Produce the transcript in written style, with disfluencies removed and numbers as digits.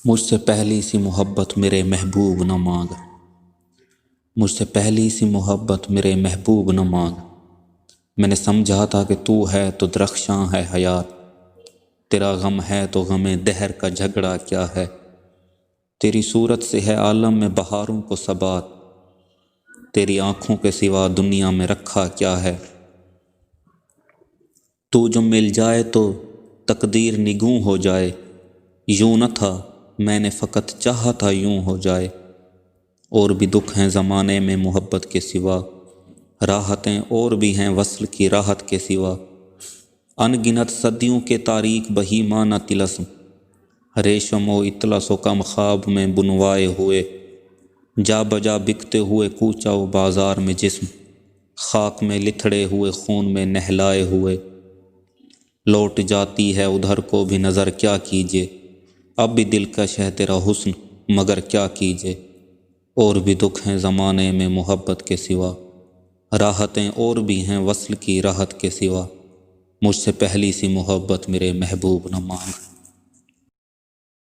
مجھ سے پہلی سی محبت میرے محبوب نہ مانگ، مجھ سے پہلی سی محبت میرے محبوب نہ مانگ۔ میں نے سمجھا تھا کہ تو ہے تو درخشاں ہے حیات، تیرا غم ہے تو غم دہر کا جھگڑا کیا ہے۔ تیری صورت سے ہے عالم میں بہاروں کو ثبات، تیری آنکھوں کے سوا دنیا میں رکھا کیا ہے۔ تو جو مل جائے تو تقدیر نگوں ہو جائے، یوں نہ تھا میں نے فقط چاہا تھا یوں ہو جائے۔ اور بھی دکھ ہیں زمانے میں محبت کے سوا، راحتیں اور بھی ہیں وصل کی راحت کے سوا۔ ان گنت صدیوں کے تاریک بہیمانہ طلسم، ریشم و اطلس و کم خواب میں بنوائے ہوئے۔ جا بجا بکتے ہوئے کوچہ و بازار میں جسم، خاک میں لتھڑے ہوئے خون میں نہلائے ہوئے۔ لوٹ جاتی ہے ادھر کو بھی نظر کیا کیجے، اب بھی دلکش ہے تیرا حسن مگر کیا کیجے۔ اور بھی دکھ ہیں زمانے میں محبت کے سوا، راحتیں اور بھی ہیں وصل کی راحت کے سوا۔ مجھ سے پہلی سی محبت میرے محبوب نہ مانگ۔